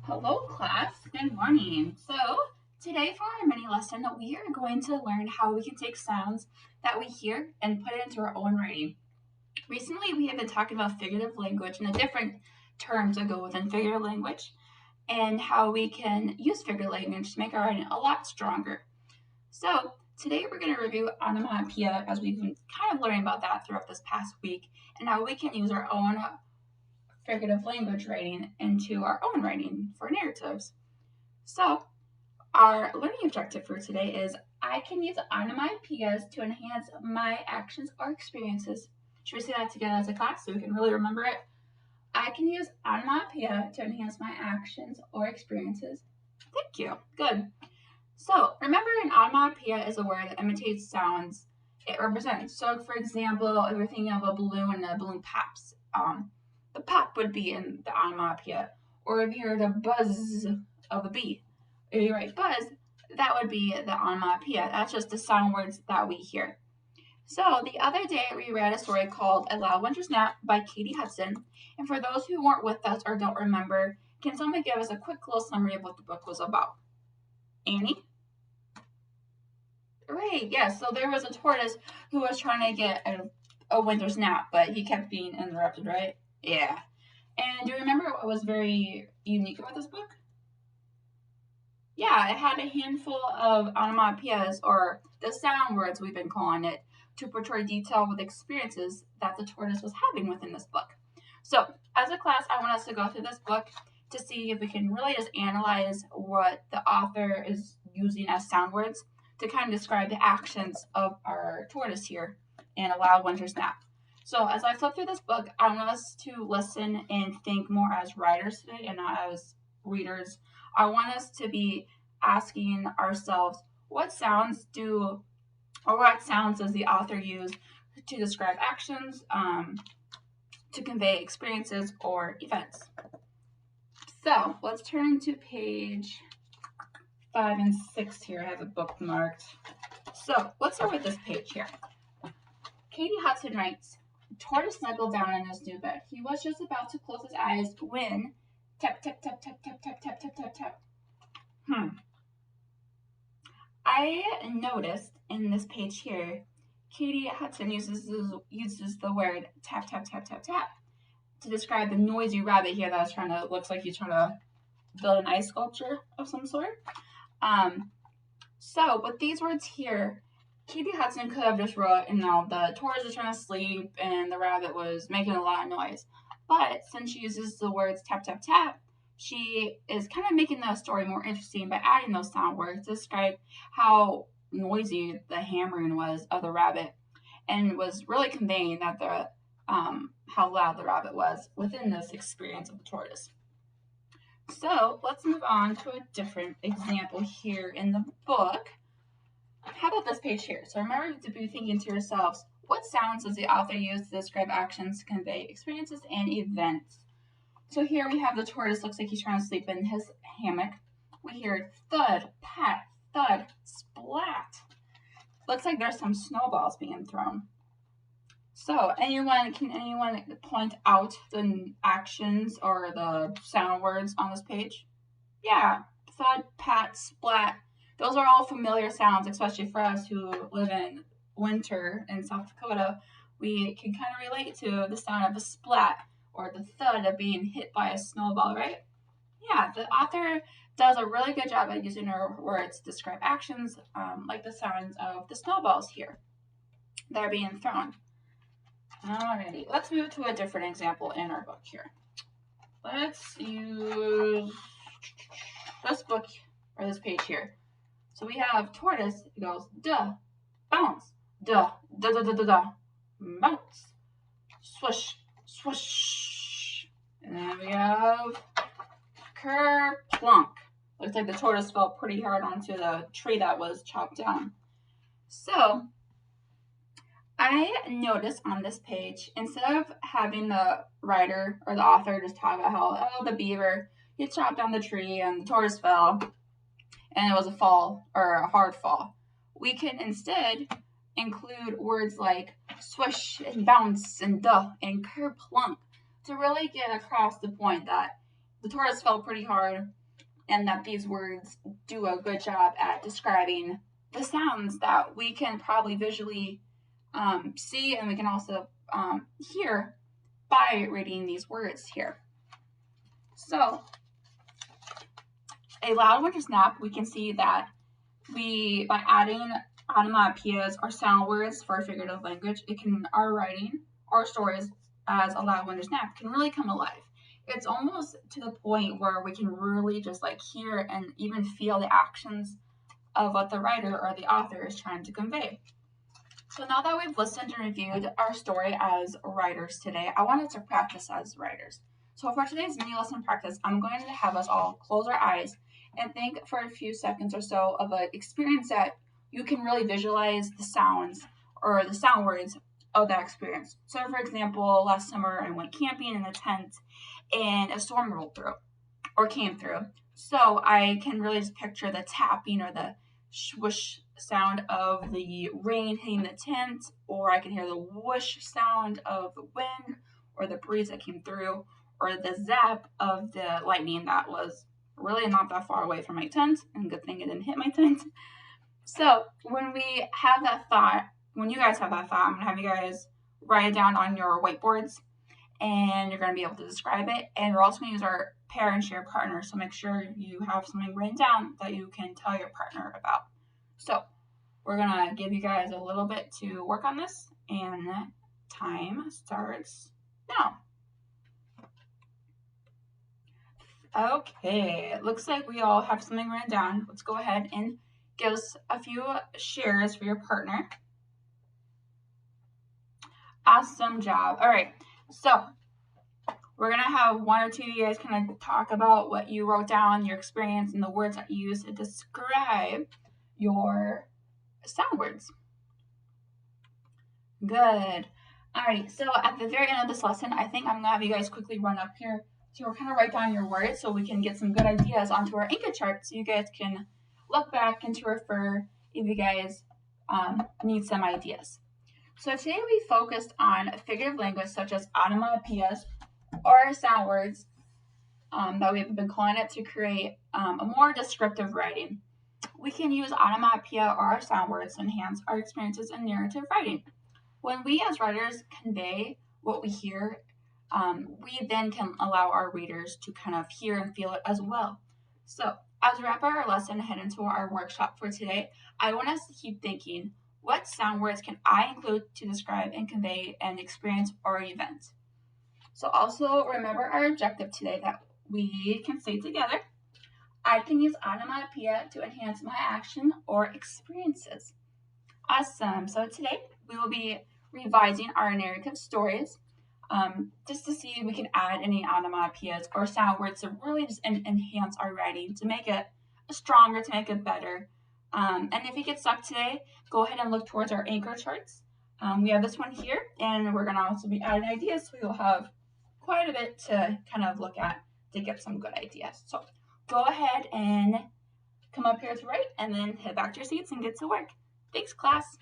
Hello class, good morning. So today for our mini lesson, we are going to learn how we can take sounds that we hear and put it into our own writing. Recently we have been talking about figurative language and a different term to go within figurative language and how we can use figurative language to make our writing a lot stronger. So today we're going to review onomatopoeia as we've been kind of learning about that throughout this past week and how we can use our own figurative language writing into our own writing for narratives. So, our learning objective for today is I can use onomatopoeias to enhance my actions or experiences. Should we say that together as a class so we can really remember it? I can use onomatopoeia to enhance my actions or experiences. Thank you. Good. So, remember an onomatopoeia is a word that imitates sounds it represents. So, for example, if you're thinking of a balloon and the balloon pops, the pop would be in the onomatopoeia. Or if you heard a buzz of a bee, if you write buzz, that would be the onomatopoeia. That's just the sound words that we hear. So the other day we read a story called A Loud Winter's Nap by Katie Hudson. And for those who weren't with us or don't remember, can someone give us a quick little summary of what the book was about? Annie? Right, yes. So there was a tortoise who was trying to get a winter's nap, but he kept being interrupted, right? Yeah. And do you remember what was very unique about this book? Yeah, it had a handful of onomatopoeias, or the sound words we've been calling it, to portray detail with experiences that the tortoise was having within this book. So, as a class, I want us to go through this book to see if we can really just analyze what the author is using as sound words to kind of describe the actions of our tortoise here in A Loud Winter's Nap. So as I flip through this book, I want us to listen and think more as writers today and not as readers. I want us to be asking ourselves, what sounds does the author use to describe actions, to convey experiences or events? So let's turn to page 5 and 6 here. I have it bookmarked. So let's start with this page here. Katie Hudson writes, Tortoise snuggled down in his new bed. He was just about to close his eyes when tap, tap, tap, tap, tap, tap, tap, tap, tap, tap. I noticed in this page here, Katie Hudson uses the word tap, tap, tap, tap, tap to describe the noisy rabbit here that's looks like he's trying to build an ice sculpture of some sort. So with these words here, Katie Hudson could have just wrote, the tortoise was trying to sleep and the rabbit was making a lot of noise. But since she uses the words tap, tap, tap, she is kind of making the story more interesting by adding those sound words to describe how noisy the hammering was of the rabbit and was really conveying that how loud the rabbit was within this experience of the tortoise. So let's move on to a different example here in the book. How about this page here? So remember to be thinking to yourselves, what sounds does the author use to describe actions, to convey experiences, and events? So here we have the tortoise, looks like he's trying to sleep in his hammock. We hear thud, pat, thud, splat. Looks like there's some snowballs being thrown. So can anyone point out the actions or the sound words on this page? Yeah, thud, pat, splat. Those are all familiar sounds, especially for us who live in winter in South Dakota. We can kind of relate to the sound of a splat or the thud of being hit by a snowball, right? Yeah, the author does a really good job at using her words to describe actions, like the sounds of the snowballs here that are being thrown. Alrighty, let's move to a different example in our book here. Let's use this book or this page here. So we have tortoise, it goes duh, bounce, duh, duh, duh, duh, duh, duh, bounce, swish, swish. And then we have kerplunk. Looks like the tortoise fell pretty hard onto the tree that was chopped down. So I noticed on this page, instead of having the writer or the author just talk about how, the beaver, he chopped down the tree and the tortoise fell, and it was a fall or a hard fall, we can instead include words like swish and bounce and duh and kerplunk to really get across the point that the Taurus fell pretty hard, and that these words do a good job at describing the sounds that we can probably visually see, and we can also hear by reading these words here. So, a loud winter snap, we can see that by adding onomatopoeias or sound words for figurative language, our writing, our stories as a loud winter snap can really come alive. It's almost to the point where we can really just like hear and even feel the actions of what the writer or the author is trying to convey. So now that we've listened and reviewed our story as writers today, I wanted to practice as writers. So for today's mini lesson practice, I'm going to have us all close our eyes and think for a few seconds or so of an experience that you can really visualize the sounds or the sound words of that experience. So for example, last summer I went camping in a tent and a storm rolled through or came through. So I can really just picture the tapping or the swoosh sound of the rain hitting the tent, or I can hear the whoosh sound of the wind or the breeze that came through, or the zap of the lightning that was really not that far away from my tent, and good thing it didn't hit my tent. So when we have that thought, when you guys have that thought, I'm gonna have you guys write it down on your whiteboards, and you're gonna be able to describe it. And we're also gonna use our pair and share partner, so make sure you have something written down that you can tell your partner about. So we're gonna give you guys a little bit to work on this, and time starts now. Okay, it looks like we all have something written down. Let's go ahead and give us a few shares for your partner. Awesome job. All right, so we're gonna have one or two of you guys kind of talk about what you wrote down, your experience, and the words that you used to describe your sound words. Good. All right, so at the very end of this lesson, I think I'm gonna have you guys quickly run up here to kind of write down your words so we can get some good ideas onto our anchor chart so you guys can look back and to refer if you guys need some ideas. So today we focused on figurative language such as onomatopoeias or sound words that we've been calling it to create a more descriptive writing. We can use onomatopoeia or our sound words to enhance our experiences in narrative writing. When we as writers convey what we hear, we then can allow our readers to kind of hear and feel it as well. So as we wrap up our lesson and head into our workshop for today, I want us to keep thinking, what sound words can I include to describe and convey an experience or event? So also remember our objective today that we can say together, I can use onomatopoeia to enhance my action or experiences. Awesome. So today we will be revising our narrative stories just to see if we can add any onomatopoeias or sound words to really just enhance our writing, to make it stronger, to make it better. And if you get stuck today, go ahead and look towards our anchor charts. We have this one here, and we're going to also be adding ideas, so you'll have quite a bit to kind of look at to get some good ideas. So go ahead and come up here to write, and then head back to your seats and get to work. Thanks, class.